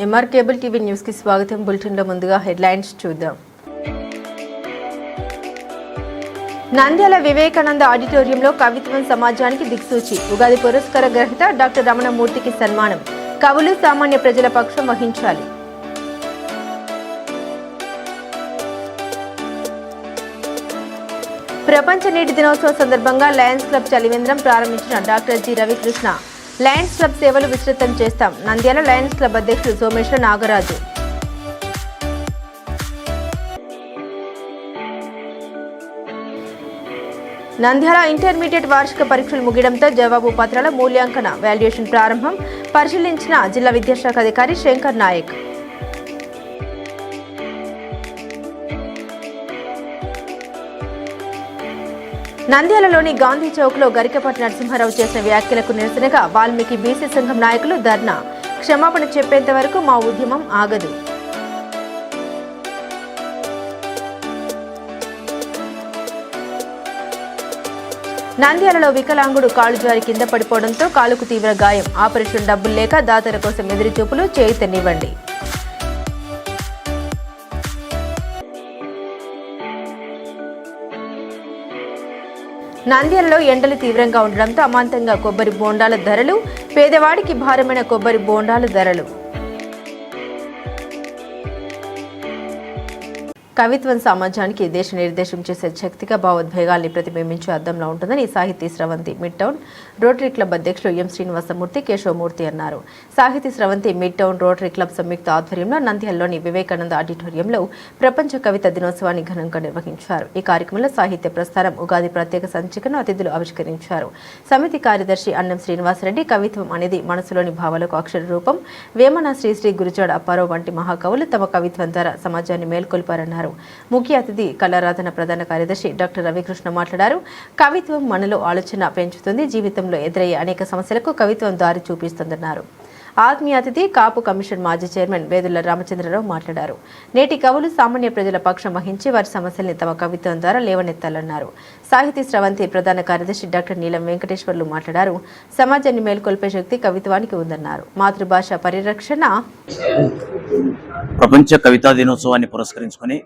MR cable TV news కి స్వాగతం. Bulletin లో ముందుగా హెడ్లైన్స్ చూద్దాం. నంద్యాల వివేకానంద ఆడిటోరియంలో కవిత్వం సమాజానికి దిక్సూచి. ఉగాది పురస్కార గ్రహీత డాక్టర్ రమణమూర్తికి సన్మానం. కవులు సామాన్య ప్రజల పక్షం వహించాలి. ప్రపంచ నీటి దినోత్సవం సందర్భంగా లయన్స్ క్లబ్ చలివేంద్రం ప్రారంభించిన doctor G Ravikrishna. Lions club సేవలు విస్తృతం చేస్తాం. నంద్యాల లయన్స్ క్లబ్ అధ్యక్షుడు సోమేశ్వర నాగరాజు. నంద్యాల ఇంటర్మీడియట్ వార్షిక పరీక్షలు ముగియడంతో జవాబు పత్రాల మూల్యాంకన వాల్యుయేషన్ ప్రారంభం. పరిశీలించిన జిల్లా విద్యాశాఖ అధికారి శంకర్ నాయక్. నంద్యాలలోని గాంధీ చౌక్లో గరికపాటి నరసింహారావు చేసిన వ్యాఖ్యలకు నిరసనగా వాల్మీకి బీసీ సంఘం నాయకులు ధర్నా. క్షమాపణ చెప్పేంత వరకు మా ఉద్యమం ఆగదు. నంద్యాలలో వికలాంగుడు కాలు జారి కింద పడిపోవడంతో కాలుకు తీవ్ర గాయం. ఆపరేషన్ డబ్బులు లేక దాతల కోసం ఎదురుచూపులు. చేయితనివ్వండి. నంద్యాలలో ఎండలు తీవ్రంగా ఉండడంతో అమాంతంగా కొబ్బరి బోండాల ధరలు. పేదవాడికి భారమైన కొబ్బరి బోండాల ధరలు. కవిత్వం సమాజానికి దేశ నిర్దేశం చేసే శక్తిగా భావోద్వేగాల్ని ప్రతిబింబించే అద్దంలో ఉంటుందని సాహితీ స్రవంతి మిడ్ టౌన్ రోటరీ క్లబ్ అధ్యక్షులు ఎం శ్రీనివాసమూర్తి కేశవమూర్తి అన్నారు. సాహితీ స్రవంతి మిడ్ టౌన్ రోటరీ క్లబ్ సంయుక్త ఆధ్వర్యంలో నంద్యాలలోని వివేకానంద ఆడిటోరియంలో ప్రపంచ కవిత దినోత్సవాన్ని ఘనంగా నిర్వహించారు. ఈ కార్యక్రమంలో సాహిత్య ప్రస్థానం ఉగాది ప్రత్యేక సంచికను అతిథులు ఆవిష్కరించారు. సమితి కార్యదర్శి అన్నం శ్రీనివాసరెడ్డి కవిత్వం అనేది మనసులోని భావాలకు అక్షర రూపం. వేమన శ్రీ గురుజాడ అప్పారావు వంటి మహాకవులు తమ కవిత్వం ద్వారా సమాజాన్ని మేల్కొల్పారన్నారు. ముఖ్య అతిథి కళారాధన ప్రధాన కార్యదర్శి డాక్టర్ రవికృష్ణ మాట్లాడారు. కవిత్వం మనలో ఆలోచన పెంచుతుంది. జీవితంలో ఎదురయ్యే అనేక సమస్యలకు కవిత్వం దారి చూపిస్తుందన్నారు. ఆత్మీయ అతిథి కాపు కమిషన్ మాజీ చైర్మన్ వేదుల రామచంద్రరావు మాట్లాడారు. నేటి కవులు సామాన్య ప్రజల పక్షం వహించి వారి సమస్యల్ని తమ కవిత్వం ద్వారా లేవనెత్తాలన్నారు. సాహితీ స్రవంతి ప్రధాన కార్యదర్శి డాక్టర్ నీలం వెంకటేశ్వర్లు మాట్లాడారు. సమాజాన్ని మేల్కొల్పే శక్తి కవిత్వానికి ఉందన్నారు. మాతృభాష పరిరక్షణ. ప్రపంచ కవితా దినోత్సవాన్ని పురస్కరించుకొని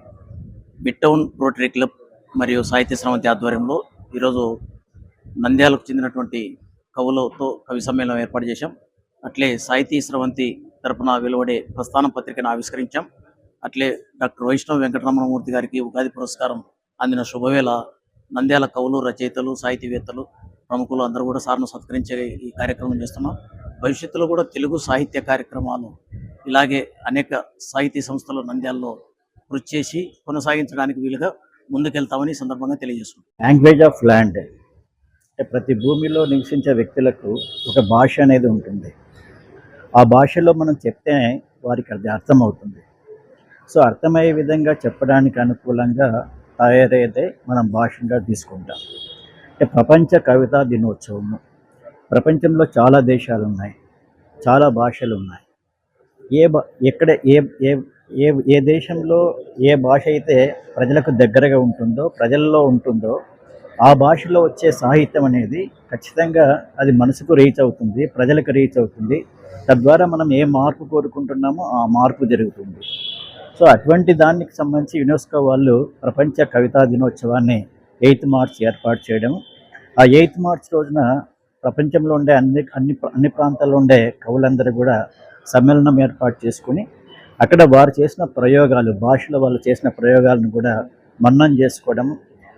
మిడ్ టౌన్ రోటరీ క్లబ్ మరియు సాహితీ స్రవంతి ఆధ్వర్యంలో ఈరోజు నంద్యాలకు చెందినటువంటి కవులతో కవి సమ్మేళనం ఏర్పాటు చేశాం. అట్లే సాహితీ స్రవంతి తరపున వెలువడే ప్రస్థానం పత్రికను ఆవిష్కరించాం. అట్లే డాక్టర్ వైష్ణవ్ వెంకటరమణమూర్తి గారికి ఉగాది పురస్కారం అందిన శుభవేళ నంద్యాల కవులు, రచయితలు, సాహితీవేత్తలు, ప్రముఖులు అందరూ కూడా సార్ను సత్కరించే ఈ కార్యక్రమం చేస్తున్నాం. భవిష్యత్తులో కూడా తెలుగు సాహిత్య కార్యక్రమాలు ఇలాగే అనేక సాహితీ సంస్థలు నంద్యాలలో కృషి చేసి కొనసాగించడానికి వీలుగా ముందుకెళ్తామని సందర్భంగా తెలియజేస్తున్నాం. లాంగ్వేజ్ ఆఫ్ ల్యాండ్ అంటే ప్రతి భూమిలో నివసించే వ్యక్తులకు ఒక భాష అనేది ఉంటుంది. ఆ భాషలో మనం చెప్తే వారికి అది అర్థమవుతుంది. సో అర్థమయ్యే విధంగా చెప్పడానికి అనుకూలంగా తయారయ్యేదే మనం భాషగా తీసుకుంటాం. అంటే ప్రపంచ కవితా దినోత్సవము. ప్రపంచంలో చాలా దేశాలు ఉన్నాయి, చాలా భాషలు ఉన్నాయి. ఎక్కడ ఏ దేశంలో ఏ భాష అయితే ప్రజలకు దగ్గరగా ఉంటుందో, ప్రజల్లో ఉంటుందో ఆ భాషలో వచ్చే సాహిత్యం అనేది ఖచ్చితంగా అది మనసుకు రీచ్ అవుతుంది, ప్రజలకు రీచ్ అవుతుంది. తద్వారా మనం ఏ మార్పు కోరుకుంటున్నామో ఆ మార్పు జరుగుతుంది. సో అటువంటి దానికి సంబంధించి యునెస్కో వాళ్ళు ప్రపంచ కవితా దినోత్సవాన్ని 8th మార్చ్ ఏర్పాటు చేయడం. ఆ 8th మార్చ్ రోజున ప్రపంచంలో ఉండే అన్ని ప్రాంతాల్లో ఉండే కవులందరూ కూడా సమ్మేళనం ఏర్పాటు చేసుకుని అక్కడ వారు చేసిన ప్రయోగాలు, భాషలో వాళ్ళు చేసిన ప్రయోగాలను కూడా మన్ననం చేసుకోవడం,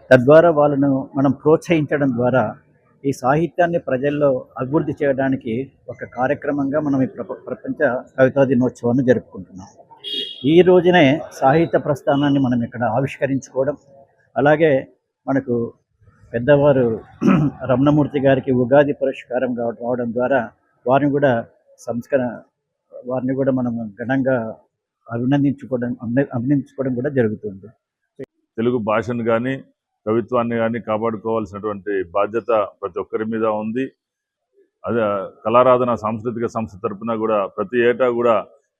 తద్వారా వాళ్ళను మనం ప్రోత్సహించడం ద్వారా ఈ సాహిత్యాన్ని ప్రజల్లో అభివృద్ధి చేయడానికి ఒక కార్యక్రమంగా మనం ఈ ప్రపంచ కవితా దినోత్సవాన్ని జరుపుకుంటున్నాం. ఈ రోజునే సాహిత్య ప్రస్థానాన్ని మనం ఇక్కడ ఆవిష్కరించుకోవడం, అలాగే మనకు పెద్దవారు రమణమూర్తి గారికి ఉగాది పురస్కారం రావడం ద్వారా వారిని కూడా మనం ఘనంగా అభినందించుకోవడం కూడా జరుగుతుంది. తెలుగు భాషను కానీ కవిత్వాన్ని కానీ కాపాడుకోవాల్సినటువంటి బాధ్యత ప్రతి ఒక్కరి మీద ఉంది. అదే కళారాధన సాంస్కృతిక సంస్థ తరఫున కూడా ప్రతి ఏటా కూడా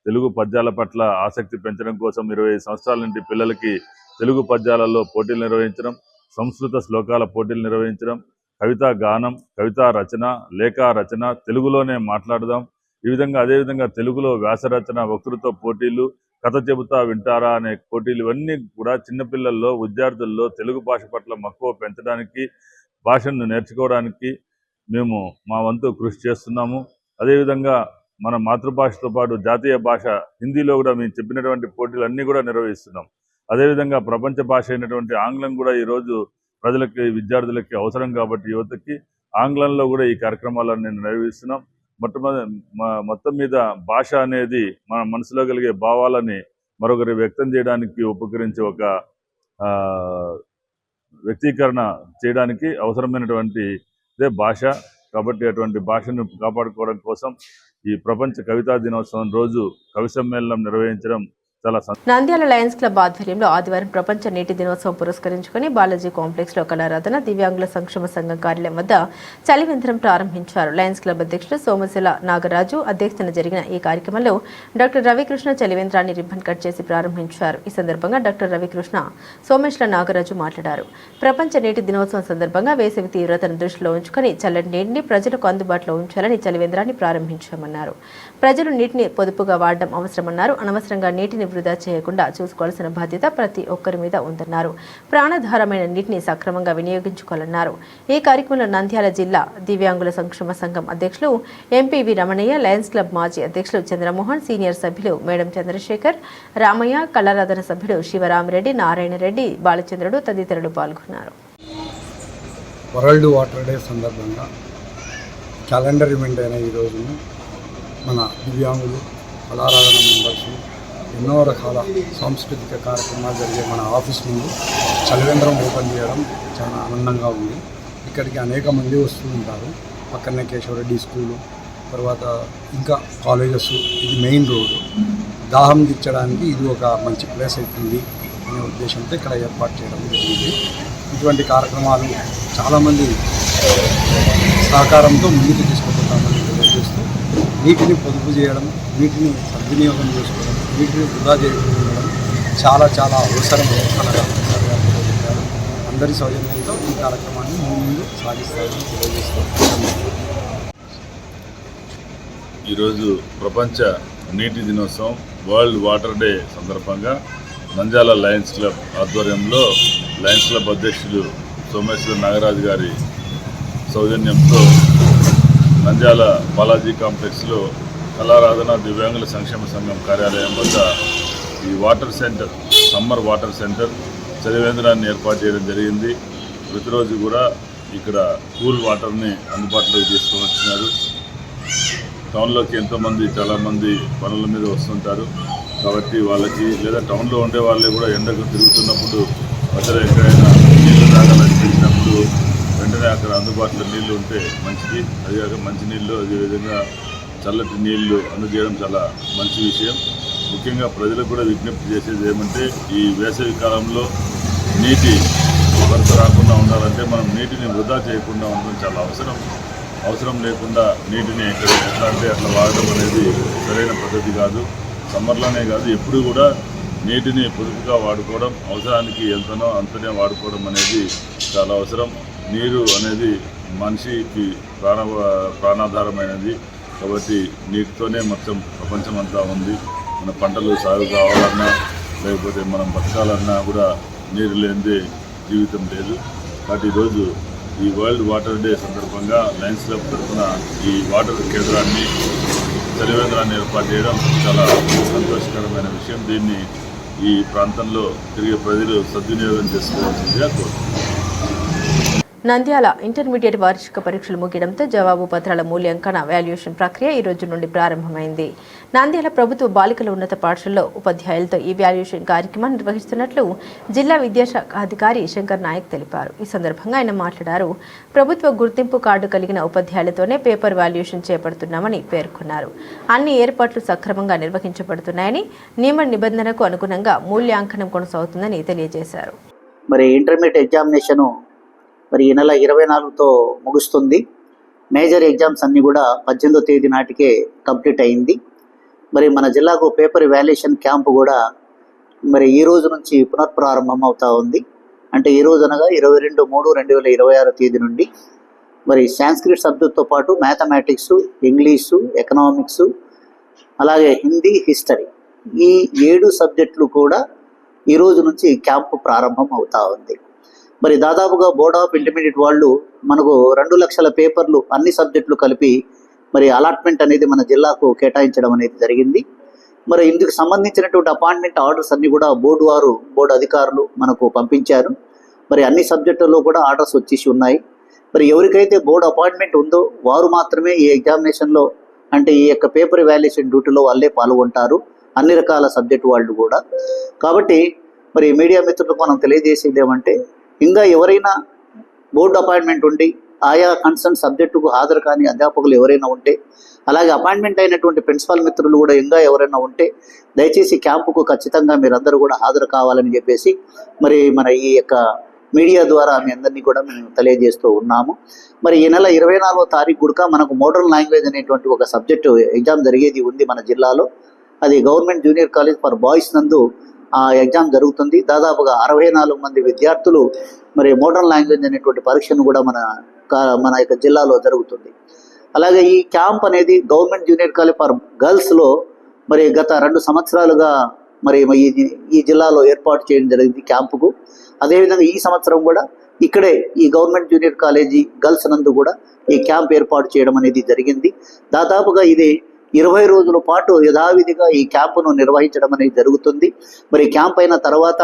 తెలుగు పద్యాల పట్ల ఆసక్తి పెంచడం కోసం 25 సంవత్సరాల నుండి పిల్లలకి తెలుగు పద్యాలలో పోటీలు నిర్వహించడం, సంస్కృత శ్లోకాల పోటీలు నిర్వహించడం, కవితా గానం, కవితా రచన, లేఖా రచన తెలుగులోనే మాట్లాడదాం, ఈ విధంగా అదేవిధంగా తెలుగులో వ్యాసరచన, వక్తృత్వ పోటీలు, కథ చెబుతా వింటారా అనే పోటీలు, ఇవన్నీ కూడా చిన్నపిల్లల్లో, విద్యార్థుల్లో తెలుగు భాష పట్ల మక్కువ పెంచడానికి, భాషను నేర్చుకోవడానికి మేము మా వంతు కృషి చేస్తున్నాము. అదేవిధంగా మన మాతృభాషతో పాటు జాతీయ భాష హిందీలో కూడా మేము చెప్పినటువంటి పోటీలు అన్నీ కూడా నిర్వహిస్తున్నాం. అదేవిధంగా ప్రపంచ భాష అయినటువంటి ఆంగ్లం కూడా ఈరోజు ప్రజలకి, విద్యార్థులకి అవసరం కాబట్టి యువతకి ఆంగ్లంలో కూడా ఈ కార్యక్రమాలను నిర్వహిస్తున్నాం. మొత్తం మీద భాష అనేది మన మనసులో కలిగే భావాలని మరొకరి వ్యక్తం చేయడానికి ఉపకరించే ఒక వ్యక్తీకరణ చేయడానికి అవసరమైనటువంటి ఇదే భాష. కాబట్టి అటువంటి భాషను కాపాడుకోవడం కోసం ఈ ప్రపంచ కవితా దినోత్సవం రోజు కవి సమ్మేళనం నిర్వహించడం చాలా నంద్యాల లయన్స్ క్లబ్ ఆధ్వర్యంలో ఆదివారం ప్రపంచ నీటి దినోత్సవం పురస్కరించుకుని బాలాజీ కాంప్లెక్స్ లో కళారాధన, దివ్యాంగుల సంక్షేమ సంఘం కార్యాలయం వద్ద చలివేంద్రం ప్రారంభించారు. లయన్స్ క్లబ్ అధ్యక్షుడు సోమశిల నాగరాజు అధ్యక్షతన జరిగిన ఈ కార్యక్రమంలో డాక్టర్ రవికృష్ణ చలివేంద్రాన్ని రిబ్బన్ కట్ చేసి ప్రారంభించారు. ఈ సందర్భంగా డాక్టర్ రవికృష్ణ, సోమశిల నాగరాజు మాట్లాడారు. ప్రపంచ నీటి దినోత్సవం సందర్భంగా వేసవి తీవ్రతను దృష్టిలో ఉంచుకుని చల్లటి నీటిని ప్రజలకు అందుబాటులో ఉంచాలని చలివేంద్రాన్ని ప్రారంభించామన్నారు. ప్రజలు నీటిని పొదుపుగా వాడడం అవసరమన్నారు. అనవసరంగా నీటిని వృధా చేయకుండా చూసుకోవాల్సిన బాధ్యత ప్రతి ఒక్కరి మీద ఉందన్నారు. ప్రాణధారమైన నీటిని సక్రమంగా వినియోగించుకోవాలన్నారు. ఈ కార్యక్రమంలో నంద్యాల జిల్లా దివ్యాంగుల సంక్షేమ సంఘం అధ్యక్షులు ఎంపీవి రమణయ్య, లయన్స్ క్లబ్ మాజీ అధ్యక్షులు చంద్రమోహన్, సీనియర్ సభ్యులు మేడం చంద్రశేఖర్, రామయ్య, కళారాధన సభ్యుడు శివరామరెడ్డి, నారాయణరెడ్డి, బాలచంద్రుడు తదితరులు పాల్గొన్నారు. వరల్డ్ వాటర్ డే సందర్భంగా క్యాలెండర్ ఈవెంట్ అయిన ఈ రోజును మన దివ్యాంగులు, కళారాధన మెంబర్స్ ఎన్నో రకాల సాంస్కృతిక కార్యక్రమాలు జరిగే మన ఆఫీస్ ముందు చలివేంద్రం ఓపెన్ చేయడం చాలా ఆనందంగా ఉంది. ఇక్కడికి అనేక మంది వస్తూ ఉంటారు. పక్కనే కేశవరెడ్డి స్కూలు, తర్వాత ఇంకా కాలేజెస్, ఇది మెయిన్ రోడ్డు. దాహం తీర్చడానికి ఇది ఒక మంచి ప్లేస్ అవుతుంది అనే ఉద్దేశంతో ఇక్కడ ఏర్పాటు చేయడం జరిగింది. ఇటువంటి కార్యక్రమాలు చాలామంది సహకారంతో ముందుకు తీసుకుపోతామని తెలియజేస్తూ నీటిని పొదుపు చేయడం, నీటిని సద్వినియోగం చేసుకోవడం, నీటిని వృధా చేయడం చాలా చాలా అవసరం అనగా అందరి సౌజన్యంతో ఈ కార్యక్రమాన్ని ముందు సాగిస్తారని తెలియజేస్తూ ఈరోజు ప్రపంచ నీటి దినోత్సవం వరల్డ్ వాటర్ డే సందర్భంగా నంద్యాల లయన్స్ క్లబ్ ఆధ్వర్యంలో లయన్స్ క్లబ్ అధ్యక్షులు సోమేశ్వర నాగరాజు గారి సౌజన్యంతో నంద్యాల బాలాజీ కాంప్లెక్స్లో కళారాధన, దివ్యాంగుల సంక్షేమ సంఘం కార్యాలయం వద్ద ఈ water centre, summer water centre చలివేంద్రాన్ని ఏర్పాటు చేయడం జరిగింది. ప్రతిరోజు కూడా ఇక్కడ కూల్ వాటర్ని అందుబాటులోకి తీసుకొని వచ్చినారు. టౌన్లోకి ఎంతోమంది, చాలామంది పనుల మీద వస్తుంటారు కాబట్టి వాళ్ళకి, లేదా టౌన్లో ఉండే వాళ్ళే కూడా ఎండకు తిరుగుతున్నప్పుడు మధ్యలో ఎక్కడైనా నీళ్లు తాగాలనిపించినప్పుడు వెంటనే అక్కడ అందుబాటులో నీళ్లు ఉంటే మంచిది. అదిగాక మంచినీళ్ళు, అదేవిధంగా చల్లటి నీళ్లు అందజేయడం చాలా మంచి విషయం. ముఖ్యంగా ప్రజలకు కూడా విజ్ఞప్తి చేసేది ఏమంటే, ఈ వేసవి కాలంలో నీటి కొరత రాకుండా ఉండాలంటే మనం నీటిని వృధా చేయకుండా ఉండడం చాలా అవసరం లేకుండా నీటిని ఎట్లా అంటే అట్లా వాడడం అనేది సరైన పద్ధతి కాదు. సమ్మర్లోనే కాదు, ఎప్పుడు కూడా నీటిని పొదుపుగా వాడుకోవడం, అవసరానికి ఎంతనో అంతనే వాడుకోవడం అనేది చాలా అవసరం. నీరు అనేది మనిషికి ప్రాణాధారమైనది కాబట్టి నీటితోనే మొత్తం ప్రపంచం అంతా ఉంది. మన పంటలు సాగు కావాలన్నా, లేకపోతే మనం బతకాలన్నా కూడా నీరు లేనిదే జీవితం లేదు. కాబట్టి ఈరోజు ఈ వరల్డ్ వాటర్ డే సందర్భంగా లయన్స్ క్లబ్ తరఫున ఈ వాటర్ కేంద్రాన్ని, చలివేంద్రాన్ని ఏర్పాటు చేయడం చాలా సంతోషకరమైన విషయం. దీన్ని ఈ ప్రాంతంలో తిరిగే ప్రజలు సద్వినియోగం చేసుకోవాల్సిందిగా కోరుతున్నాను. నంద్యాల ఇంటర్మీడియట్ వార్షిక పరీక్షలు ముగియడంతో జవాబు పత్రాల మూల్యాంకన వాల్యుయేషన్ ప్రక్రియ ఈ రోజు నుండి ప్రారంభమైంది. నంద్యాల ప్రభుత్వ బాలికల ఉన్నత పాఠశాలలో ఉపాధ్యాయులతో ఈ వాల్యుయేషన్ కార్యక్రమాన్ని నిర్వహిస్తున్నట్లు జిల్లా విద్యాశాఖ అధికారి శంకర్ నాయక్ తెలిపారు. ఈ సందర్భంగా ఆయన మాట్లాడారు. ప్రభుత్వ గుర్తింపు కార్డు కలిగిన ఉపాధ్యాయులతోనే పేపర్ వాల్యుయేషన్ చేపడుతున్నామని పేర్కొన్నారు. అన్ని ఏర్పాట్లు సక్రమంగా నిర్వహించబడుతున్నాయని, నియమ నిబంధనలకు అనుగుణంగా మూల్యాంకనం కొనసాగుతుందని తెలియజేశారు. మరి ఇంటర్మీడియట్ ఎగ్జామినేషను మరి ఈ నెల 24తో ముగుస్తుంది. మేజర్ ఎగ్జామ్స్ అన్నీ కూడా 18వ తేదీ నాటికే కంప్లీట్ అయింది. మరి మన జిల్లాకు పేపర్ వాల్యుయేషన్ క్యాంపు కూడా మరి ఈ రోజు నుంచి పునఃప్రారంభం అవుతూ ఉంది. అంటే ఈ రోజు అనగా 22/3/2026 తేదీ నుండి మరి సాంస్క్రిట్ సబ్జెక్ట్తో పాటు మ్యాథమెటిక్స్, ఇంగ్లీషు, ఎకనామిక్స్, అలాగే హిందీ, హిస్టరీ, ఈ 7 సబ్జెక్టులు కూడా ఈ రోజు నుంచి క్యాంపు ప్రారంభం అవుతా ఉంది. మరి దాదాపుగా బోర్డ్ ఆఫ్ ఇంటర్మీడియట్ వాళ్ళు మనకు 2 లక్షల పేపర్లు అన్ని సబ్జెక్టులు కలిపి మరి అలాట్మెంట్ అనేది మన జిల్లాకు కేటాయించడం అనేది జరిగింది. మరి ఇందుకు సంబంధించినటువంటి అపాయింట్మెంట్ ఆర్డర్స్ అన్ని కూడా బోర్డు అధికారులు మనకు పంపించారు. మరి అన్ని సబ్జెక్టుల్లో కూడా ఆర్డర్స్ వచ్చేసి ఉన్నాయి. మరి ఎవరికైతే బోర్డు అపాయింట్మెంట్ ఉందో వారు మాత్రమే ఈ ఎగ్జామినేషన్లో, అంటే ఈ యొక్క పేపర్ వాల్యుయేషన్ డ్యూటీలో వాళ్ళే పాల్గొంటారు, అన్ని రకాల సబ్జెక్టు వాళ్ళు కూడా. కాబట్టి మరి మీడియా మిత్రులకు మనం తెలియజేసేది ఏమంటే, ఇంకా ఎవరైనా బోర్డు అపాయింట్మెంట్ ఉండి ఆయా కన్సర్న్ సబ్జెక్టుకు హాజరు కాని అధ్యాపకులు ఎవరైనా ఉంటే, అలాగే అపాయింట్మెంట్ అయినటువంటి ప్రిన్సిపల్ మిత్రులు కూడా ఇంకా ఎవరైనా ఉంటే దయచేసి క్యాంపుకు ఖచ్చితంగా మీరందరూ కూడా హాజరు కావాలని చెప్పేసి మరి మన ఈ యొక్క మీడియా ద్వారా మీ అందరినీ కూడా మేము తెలియజేస్తూ ఉన్నాము. మరి ఈ నెల 24వ తారీఖు కూడా మనకు మోడర్న్ లాంగ్వేజ్ అనేటువంటి ఒక సబ్జెక్టు ఎగ్జామ్ జరిగేది ఉంది మన జిల్లాలో. అది government junior college for boys నందు ఆ ఎగ్జామ్ జరుగుతుంది. దాదాపుగా 64 మంది విద్యార్థులు మరి మోడర్న్ లాంగ్వేజ్ అనేటువంటి పరీక్షను కూడా మన యొక్క జిల్లాలో జరుగుతుంది. అలాగే ఈ క్యాంప్ అనేది గవర్నమెంట్ జూనియర్ కాలేజ్ ఫర్ గర్ల్స్లో మరి గత 2 సంవత్సరాలుగా మరి ఈ జిల్లాలో ఏర్పాటు చేయడం జరిగింది క్యాంపుకు. అదేవిధంగా ఈ సంవత్సరం కూడా ఇక్కడే ఈ గవర్నమెంట్ జూనియర్ కాలేజీ గర్ల్స్ నందు కూడా ఈ క్యాంప్ ఏర్పాటు చేయడం అనేది జరిగింది. దాదాపుగా ఇది 20 రోజుల పాటు యథావిధిగా ఈ క్యాంపును నిర్వహించడం అనేది జరుగుతుంది. మరి క్యాంప్ అయిన తర్వాత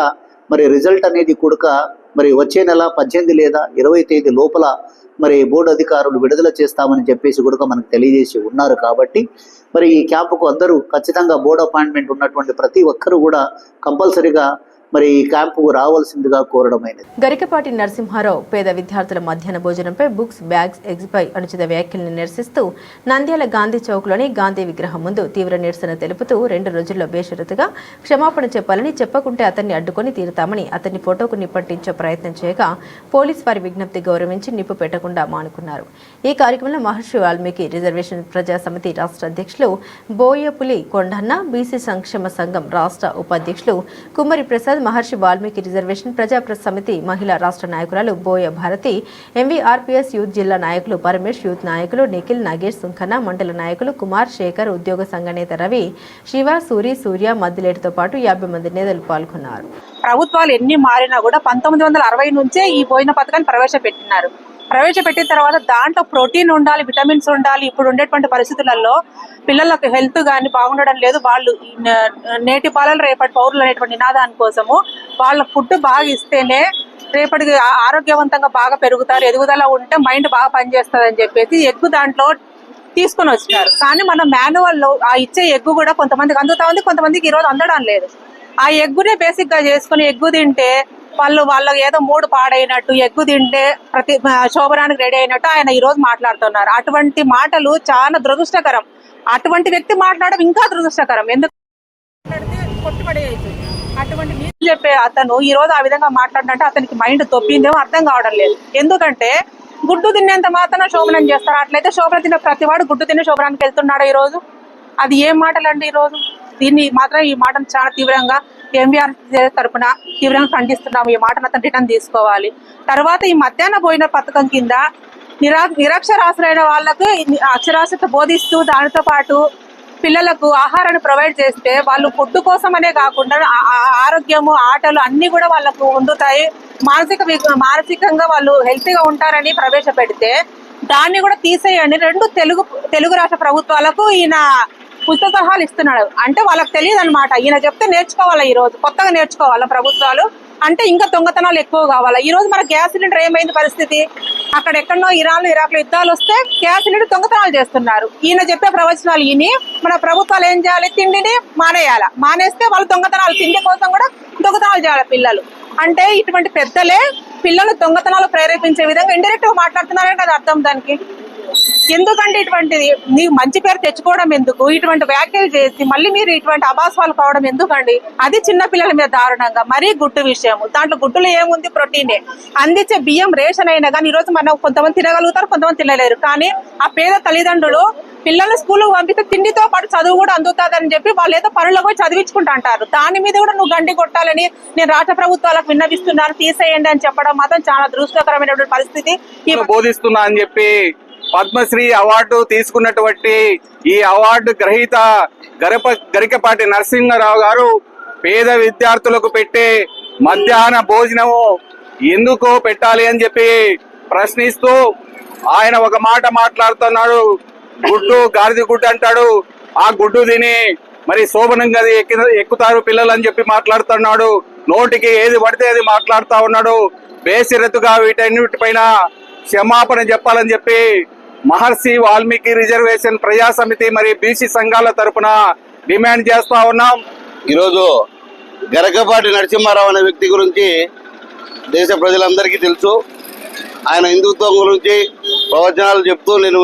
మరి రిజల్ట్ అనేది కూడా మరి వచ్చే నెల 18 లేదా 20 తేదీ లోపల మరి బోర్డు అధికారులు విడుదల చేస్తామని చెప్పేసి కూడా మనకు తెలియజేసి ఉన్నారు. కాబట్టి మరి ఈ క్యాంపుకు అందరూ ఖచ్చితంగా బోర్డు అపాయింట్మెంట్ ఉన్నటువంటి ప్రతి ఒక్కరూ కూడా కంపల్సరీగా మరి ఈ క్యాంపుకు రావాల్సిందిగా కోరడమైనది. గరికపాటి నరసింహారావు పేద విద్యార్థుల మధ్యాహ్న భోజనంపై బుక్స్, బ్యాగ్స్, ఎగ్స్పై అనుచిత వ్యాఖ్యలను నిరసిస్తూ నంద్యాల గాంధీ చౌక్లోని గాంధీ విగ్రహం ముందు తీవ్ర నిరసన తెలుపుతూ 2 రోజుల్లో బేషరతుగా క్షమాపణ చెప్పాలని, చెప్పకుంటే అతన్ని అడ్డుకొని తీరుతామని అతన్ని ఫోటోకు నిప్పట్టించే ప్రయత్నం చేయగా పోలీస్ వారి విజ్ఞప్తి గౌరవించి నిప్పు పెట్టకుండా మానుకున్నారు. ఈ కార్యక్రమంలో మహర్షి వాల్మీకి రిజర్వేషన్ ప్రజా సమితి రాష్ట్ర అధ్యక్షులు బోయపులి కొండన్న, బీసీ సంక్షేమ సంఘం రాష్ట్ర ఉపాధ్యక్షులు కుమ్మరి ప్రసాద్, మహర్షి వాల్మీకి రిజర్వేషన్ ప్రజా సమితి మహిళా రాష్ట్ర నాయకురాలు బోయ భారతి, ఎంవీఆర్పీఎస్ యూత్ జిల్లా నాయకులు పరమేష్, యూత్ నాయకులు నిఖిల్, నగేష్, సుంఖన్న, మండల నాయకులు కుమార్, శేఖర్, ఉద్యోగ సంఘ నేత రవి, శివ, సూర్య, మద్దిలేటితో పాటు 50 మంది నేతలు పాల్గొన్నారు. ప్రభుత్వాలు ఎన్ని మారినా కూడా 1960 నుంచే ఈ భోజన పథకాన్ని ప్రవేశపెట్టిన తర్వాత దాంట్లో ప్రోటీన్ ఉండాలి, విటమిన్స్ ఉండాలి. ఇప్పుడు ఉండేటువంటి పరిస్థితులలో పిల్లలకు హెల్త్ కానీ బాగుండడం లేదు. వాళ్ళు నేటి పాలన రేపటి పౌరులు అనేటువంటి నినాదాని కోసము వాళ్ళ ఫుడ్ బాగా ఇస్తేనే రేపటికి ఆరోగ్యవంతంగా బాగా పెరుగుతారు, ఎదుగుదల ఉంటే మైండ్ బాగా పనిచేస్తుంది అని చెప్పేసి ఎగ్గు దాంట్లో తీసుకొని వచ్చినారు. కానీ మన మాన్యువల్లో ఆ ఇచ్చే ఎగ్గు కూడా కొంతమందికి అందుతా ఉంది, కొంతమందికి ఈరోజు అందడం లేదు. ఆ ఎగ్గునే బేసిక్ గా చేసుకుని ఎగ్గు తింటే వాళ్ళకి ఏదో మూడు పాడైనట్టు, ఎగ్గు తింటే ప్రతి శోభనానికి రెడీ అయినట్టు ఆయన ఈ రోజు మాట్లాడుతున్నారు. అటువంటి మాటలు చాలా దురదృష్టకరం. అటువంటి వ్యక్తి మాట్లాడడం ఇంకా దురదృష్టకరం. ఎందుకు కొట్టుబడి అటువంటి నీళ్ళు చెప్పే అతను ఈ రోజు ఆ విధంగా మాట్లాడినట్టు అతనికి మైండ్ తొప్పిందేమో అర్థం కావడం లేదు. ఎందుకంటే గుడ్డు తినేంత మాత్రం శోభనం చేస్తారు. అట్లయితే శోభన తిన్న ప్రతి వాడు గుడ్డు తినే శోభనానికి వెళ్తున్నాడు ఈ రోజు. అది ఏం మాటలండి ఈ రోజు? దీన్ని మాత్రం ఈ మాటను చాలా తీవ్రంగా ఎంబీఆర్ తరఫున తీవ్రంగా ఖండిస్తున్నాము. ఈ మాటను అతను రిటర్న్ తీసుకోవాలి. తర్వాత ఈ మధ్యాహ్న భోజన పథకం కింద నిరక్షరాస్యులైన వాళ్ళకు అక్షరాస్యత బోధిస్తూ దానితో పాటు పిల్లలకు ఆహారాన్ని ప్రొవైడ్ చేస్తే వాళ్ళు ఫుడ్ కోసం అనే కాకుండా ఆరోగ్యము, ఆటలు అన్ని కూడా వాళ్ళకు అందుతాయి. మానసికంగా వాళ్ళు హెల్తీగా ఉంటారని ప్రవేశపెడితే దాన్ని కూడా తీసేయండి. 2 తెలుగు రాష్ట్ర ప్రభుత్వాలకు ఈయన పుస్తక సలహాలు ఇస్తున్నాడు. అంటే వాళ్ళకి తెలియదు అనమాట. ఈయన చెప్తే నేర్చుకోవాలా, ఈ రోజు కొత్తగా నేర్చుకోవాలా ప్రభుత్వాలు. అంటే ఇంకా దొంగతనాలు ఎక్కువ కావాలా. ఈ రోజు మన గ్యాస్ సిలిండర్ ఏమైంది పరిస్థితి? అక్కడ ఎక్కడో ఇరాన్ ఇరాక్ లో యుద్ధాలు వస్తే గ్యాస్ సిలిండర్ దొంగతనాలు చేస్తున్నారు. ఈయన చెప్పే ప్రవచనాలు ఈయన మన ప్రభుత్వాలు ఏం చేయాలి? తిండిని మానేయాలా. మానేస్తే వాళ్ళు దొంగతనాలు, తిండి కోసం కూడా దొంగతనాలు చేయాలి పిల్లలు. అంటే ఇటువంటి పెద్దలే పిల్లలు దొంగతనాలు ప్రేరేపించే విధంగా ఇండైరెక్ట్ గా మాట్లాడుతున్నారని కదా అర్థం. దానికి ఎందుకంటే ఇటువంటిది నీకు మంచి పేరు తెచ్చుకోవడం ఎందుకు, ఇటువంటి వ్యాఖ్యలు చేసి మళ్ళీ మీరు ఇటువంటి అభాస్వాలు కావడం ఎందుకండి? అది చిన్న పిల్లల మీద దారుణంగా. మరీ గుడ్డు విషయం, దాంట్లో గుడ్డులో ఏముంది? ప్రోటీనే. అందించే బియ్యం రేషన్ అయినా కానీ ఈరోజు మనం కొంతమంది తినగలుగుతారు, కొంతమంది తినలేరు. కానీ ఆ పేద తల్లిదండ్రులు పిల్లల్ని స్కూల్కి పంపిస్తే తిండితో పాటు చదువు కూడా అందుతుందని చెప్పి వాళ్ళు ఏదో పనులకు పోయి చదివించుకుంటా అంటారు. దాని మీద కూడా నువ్వు గండి కొట్టాలని నేను రాష్ట్ర ప్రభుత్వాలకు విన్నవిస్తున్నాను, తీసేయండి అని చెప్పడం మాత్రం చాలా దురదృష్టకరమైనటువంటి పరిస్థితి. బోధిస్తున్నా అని చెప్పి పద్మశ్రీ అవార్డు తీసుకున్నటువంటి ఈ అవార్డు గ్రహీత గరికపాటి నరసింహారావు గారు పేద విద్యార్థులకు పెట్టే మధ్యాహ్న భోజనము ఎందుకు పెట్టాలి అని చెప్పి ప్రశ్నిస్తూ ఆయన ఒక మాట మాట్లాడుతున్నాడు. గుడ్డు గాడిద గుడ్డు అంటాడు, ఆ గుడ్డు తిని మరి శోభనంగా ఎక్కుతారు పిల్లలు అని చెప్పి మాట్లాడుతున్నాడు. నోటికి ఏది పడితే అది మాట్లాడుతా ఉన్నాడు. బేసిరతుగా వీటన్నిటిపైన క్షమాపణ చెప్పాలని చెప్పి మహర్షి వాల్మీకి రిజర్వేషన్ ప్రజా సమితి మరి బీసీ సంఘాల తరపున డిమాండ్ చేస్తా ఉన్నాం. ఈరోజు గరకపాటి నరసింహారావు అనే వ్యక్తి గురించి దేశ ప్రజలందరికీ తెలుసు. ఆయన హిందుత్వం గురించి ప్రవచనాలు చెప్తూ నేను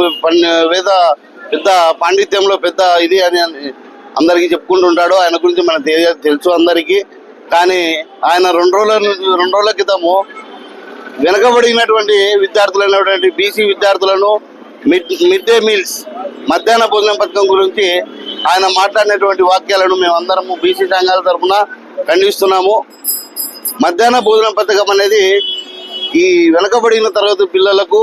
వేద పెద్ద పాండిత్యంలో పెద్ద ఇది అని అందరికీ చెప్పుకుంటుంటాడు. ఆయన గురించి మనకు తెలుసు అందరికీ. కానీ ఆయన రెండు రోజుల క్రితము వెనకబడినటువంటి విద్యార్థులైనటువంటి బీసీ విద్యార్థులను మిడ్ డే మీల్స్ మధ్యాహ్న భోజనం పథకం గురించి ఆయన మాట్లాడినటువంటి వాక్యాలను మేమందరము బీసీ సంఘాల తరఫున ఖండిస్తున్నాము. మధ్యాహ్న భోజనం పథకం అనేది ఈ వెనకబడిన తరగతి పిల్లలకు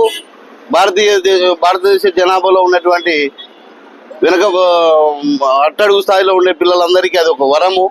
భారతదేశ జనాభాలో ఉన్నటువంటి అట్టడుగు స్థాయిలో ఉండే పిల్లలందరికీ అది ఒక వరము,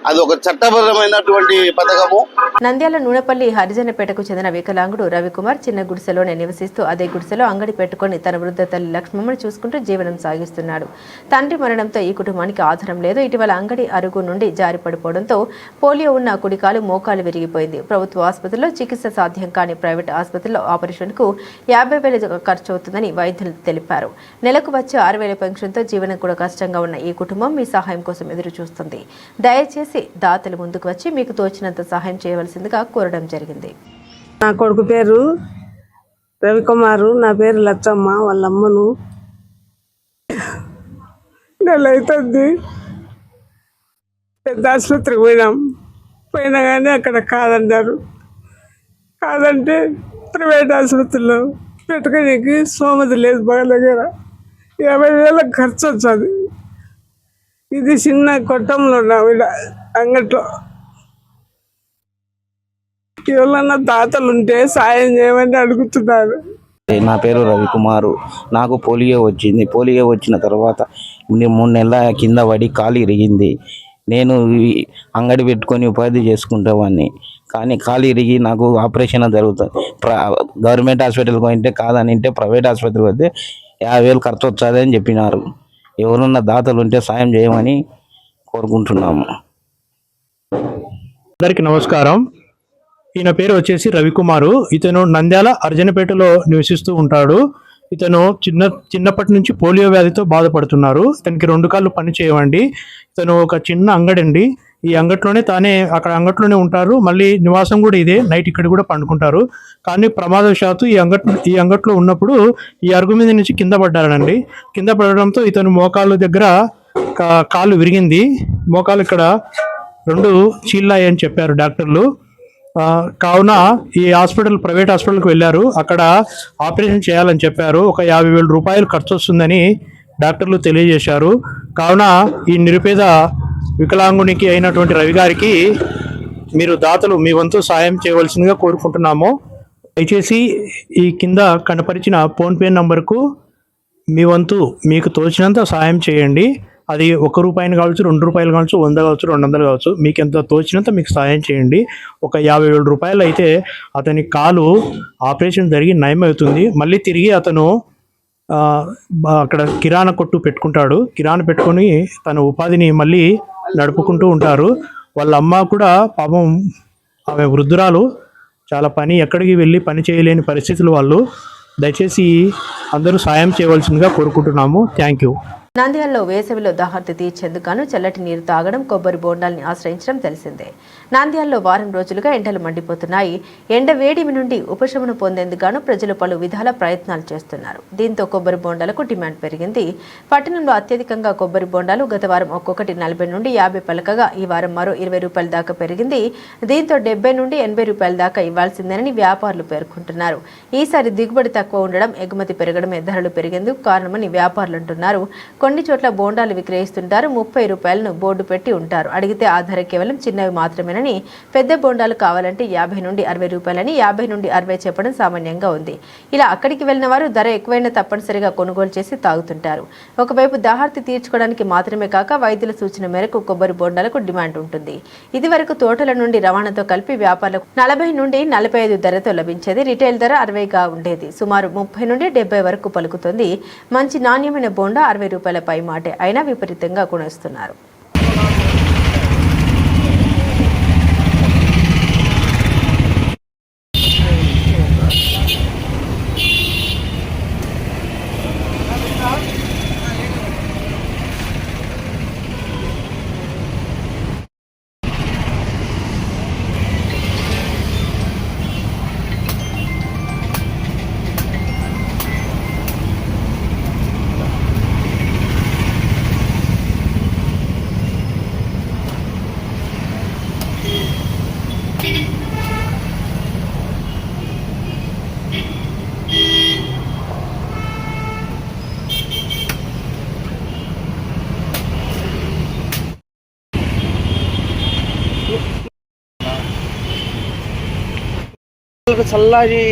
అది ఒక చట్టపరమైనటువంటి పథకము. నంద్యాల నూనెపల్లి హరిజనపేటకు చెందిన వికలాంగుడు రవికుమార్ చిన్న గుడిసెలోనే నివసిస్తూ అదే గుడిసెలో అంగడి పెట్టుకుని తన వృద్ధ తల్లి లక్ష్మమ్మను చూసుకుంటూ జీవనం సాగిస్తున్నాడు. తండ్రి మరణంతో ఈ కుటుంబానికి ఆధారం లేదు. ఇటీవల అంగడి అరుగు నుండి జారి పడిపోవడంతో పోలియో ఉన్న కుడికాలు మోకాలు విరిగిపోయింది. ప్రభుత్వ ఆసుపత్రిలో చికిత్స సాధ్యం కాని ప్రైవేట్ ఆసుపత్రిలో ఆపరేషన్కు 50,000 ఖర్చు అవుతుందని వైద్యులు తెలిపారు. నెలకు వచ్చే 6,000 పెన్షన్తో జీవనం కూడా కష్టంగా ఉన్న ఈ కుటుంబం మీ సహాయం కోసం ఎదురు చూస్తుంది. దయచేసి దాతలు ముందుకు వచ్చి మీకు తోచినంత సహాయం చేయవలసిందిగా కోరడం జరిగింది. నా కొడుకు పేరు రవికుమారు, నా పేరు లచ్చమ్మ. వాళ్ళ అమ్మను నెల అవుతుంది పెద్ద ఆసుపత్రికి పోయినా కానీ అక్కడ కాదన్నారు. కాదంటే ప్రైవేట్ ఆసుపత్రిలో పెట్టుకోనికి సోమతి లేదు. బాగా దగ్గర 50,000 ఖర్చు వచ్చేది. ఇది చిన్న కొట్టంలో అంగట్లో ఎవరన్నా దాతలు ఉంటే సాయం చేయమని అడుగుతున్నారు. నా పేరు రవికుమారు. నాకు పోలియో వచ్చింది. పోలియో వచ్చిన తర్వాత 3 నెలల కింద పడి కాలు ఇరిగింది. నేను అంగడి పెట్టుకొని ఉపాధి చేసుకుంటావాన్ని. కానీ కాలు ఇరిగి నాకు ఆపరేషన్ జరుగుతుంది. గవర్నమెంట్ హాస్పిటల్కి పోయింటే కాదనింటే ప్రైవేట్ హాస్పిటల్కి పోతే 50,000 ఖర్చు వచ్చాది అని చెప్పినారు. ఎవరున్నా దాతలు ఉంటే సాయం చేయమని కోరుకుంటున్నాము. అందరికీ నమస్కారం. ఈయన పేరు వచ్చేసి రవికుమారు. ఇతను నంద్యాల అర్జనపేటలో నివసిస్తూ ఉంటాడు. ఇతను చిన్నప్పటి నుంచి పోలియో వ్యాధితో బాధపడుతున్నారు. ఇతనికి 2 కాళ్ళు పని చేయవండి. ఇతను ఒక చిన్న అంగడి అండి. ఈ అంగట్లోనే అక్కడ అంగట్లోనే ఉంటారు. మళ్ళీ నివాసం కూడా ఇదే. నైట్ ఇక్కడ కూడా పండుకుంటారు. కానీ ప్రమాదవశాత్తు ఈ అంగట్లో ఉన్నప్పుడు ఈ అరుగు మీద నుంచి కింద పడ్డారండి. కింద పడడంతో ఇతను మోకాలు దగ్గర కాలు విరిగింది. మోకాలు ఇక్కడ 2 చీల్లాయి అని చెప్పారు డాక్టర్లు. కావున ఈ ప్రైవేట్ హాస్పిటల్కి వెళ్ళారు. అక్కడ ఆపరేషన్ చేయాలని చెప్పారు. ఒక 50,000 రూపాయలు ఖర్చు వస్తుందని డాక్టర్లు తెలియజేశారు. కావున ఈ నిరుపేద వికలాంగునికి అయినటువంటి రవి గారికి మీరు దాతలు మీ వంతు సాయం చేయవలసిందిగా కోరుకుంటున్నాము. దయచేసి ఈ కింద కనపరిచిన ఫోన్పే నంబర్కు మీ వంతు మీకు తోచినంత సాయం చేయండి. అది 1 రూపాయిని కావచ్చు, 2 రూపాయలు కావచ్చు, 100 కావచ్చు, 200 కావచ్చు. మీకు ఎంత తోచినంత మీకు సాయం చేయండి. ఒక 50,000 రూపాయలు అయితే అతని కాలు ఆపరేషన్ జరిగి నయమవుతుంది. మళ్ళీ తిరిగి అతను అక్కడ కిరాణా కొట్టు పెట్టుకుంటాడు. కిరాణా పెట్టుకొని తన ఉపాధిని మళ్ళీ నడుపుకుంటూ ఉంటారు. వాళ్ళ అమ్మ కూడా పాపం ఆమె వృద్ధురాలు, చాలా ఎక్కడికి వెళ్ళి పని చేయలేని పరిస్థితులు వాళ్ళు. దయచేసి అందరూ సాయం చేయవలసిందిగా కోరుకుంటున్నాము. Thank you. నంద్యాలలో వేసవిలో దాహార్తి తీర్చేందుకు గాను చల్లటి నీరు తాగడం, కొబ్బరి బోండాల్ని ఆశ్రయించడం తెలిసిందే. నంద్యాలలో వారం రోజులుగా ఎండలు మండిపోతున్నాయి. ఎండ వేడిమి నుండి ఉపశమనం పొందేందుకు గాను ప్రజలు పలు విధాల ప్రయత్నాలు చేస్తున్నారు. దీంతో కొబ్బరి బోండాలకు డిమాండ్ పెరిగింది. పట్టణంలో అత్యధికంగా కొబ్బరి బోండాలు గత వారం ఒక్కొక్కటి 40 నుండి 50 పలకగా ఈ వారం మరో 20 రూపాయల దాకా పెరిగింది. దీంతో 70 నుండి 80 రూపాయల దాకా ఇవ్వాల్సిందేనని వ్యాపారులు పేర్కొంటున్నారు. ఈసారి దిగుబడి తక్కువ ఉండడం, ఎగుమతి పెరగడమే ధరలు పెరిగేందుకు కారణమని వ్యాపారులు అంటున్నారు. కొన్ని చోట్ల బోండాలు విక్రయిస్తుంటారు. 30 రూపాయలను బోర్డు పెట్టి ఉంటారు. అడిగితే ఆ ధర కేవలం చిన్నవి మాత్రమేనని, పెద్ద బోండాలు కావాలంటే 50 నుండి 60 రూపాయలని, 50 నుండి 60 చెప్పడం సామాన్యంగా ఉంది. ఇలా అక్కడికి వెళ్లిన వారు ధర ఎక్కువైనా తప్పనిసరిగా కొనుగోలు చేసి తాగుతుంటారు. ఒకవైపు దాహార్తి తీర్చుకోవడానికి మాత్రమే కాక వైద్యుల సూచన మేరకు కొబ్బరి బోండాలకు డిమాండ్ ఉంటుంది. ఇదివరకు తోటల నుండి రవాణాతో కలిపి వ్యాపారులకు 40 నుండి 45 ధరతో లభించేది. రిటైల్ ధర 60గా ఉండేది. సుమారు 30 నుండి 70 వరకు పలుకుతుంది. మంచి నాణ్యమైన బోండా 60 రూపాయల పై మాటే అయినా విపరీతంగా కొనేస్తున్నారు. చల్లది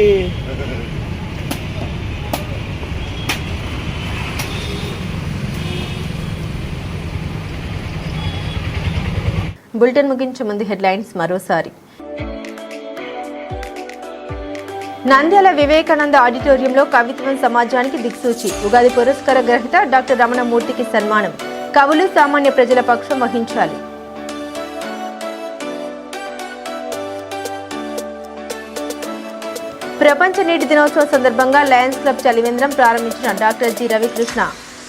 బులెటిన్ ముగించే ముందు హెడ్లైన్స్ మరోసారి. నంద్యాల వివేకానంద ఆడిటోరియంలో కవిత్వం సమాజానికి దిక్సూచి. ఉగాది పురస్కార గ్రహీత డాక్టర్ రమణమూర్తికి సన్మానం. కవులు సామాన్య ప్రజల పక్షం వహించాలి. ప్రపంచ నీటి దినోత్సవం సందర్భంగా లయన్స్ క్లబ్ చలివేంద్రం ప్రారంభించిన doctor G Ravikrishna.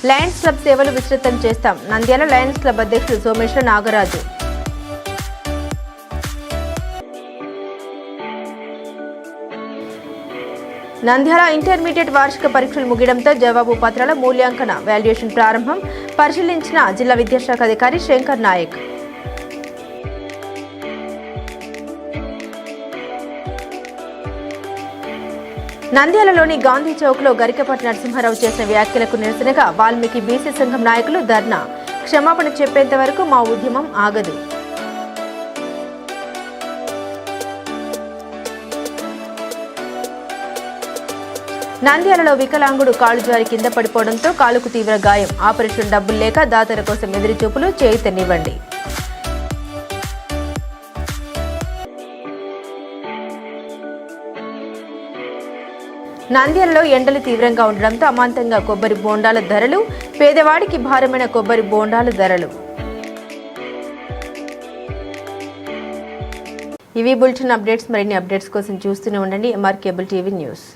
Lions club సేవలు విస్తృతం చేస్తాం. నంద్యాల లయన్స్ క్లబ్ అధ్యక్షుడు సోమేశ్వర నాగరాజు. నంద్యాల ఇంటర్మీడియట్ వార్షిక పరీక్షలు ముగియడంతో జవాబు పత్రాల మూల్యాంకన వాల్యుయేషన్ ప్రారంభం. పరిశీలించిన జిల్లా విద్యాశాఖ అధికారి శంకర్ నాయక్. నంద్యాలలోని గాంధీ చౌక్లో గరికపాటి నరసింహారావు చేసిన వ్యాఖ్యలకు నిరసనగా వాల్మీకి బీసీ సంఘం నాయకులు ధర్నా. క్షమాపణ చెప్పేంత వరకు మా ఉద్యమం ఆగదు. నంద్యాలలో వికలాంగుడు కాలు జారి కింద పడిపోవడంతో కాలుకు తీవ్ర గాయం. ఆపరేషన్ డబ్బులు లేక దాతల కోసం ఎదురుచూపులు. చేయితనివ్వండి. నంద్యాలలో ఎండలు తీవ్రంగా ఉండడంతో అమాంతంగా కొబ్బరి బోండాల ధరలు. పేదవాడికి భారమైన కొబ్బరి బోండాల ధరలు. ఇవి బులెటిన్ అప్డేట్స్. మరిన్ని అప్డేట్స్ కోసం చూస్తూనే ఉండండి MR కేబుల్ టీవీ న్యూస్.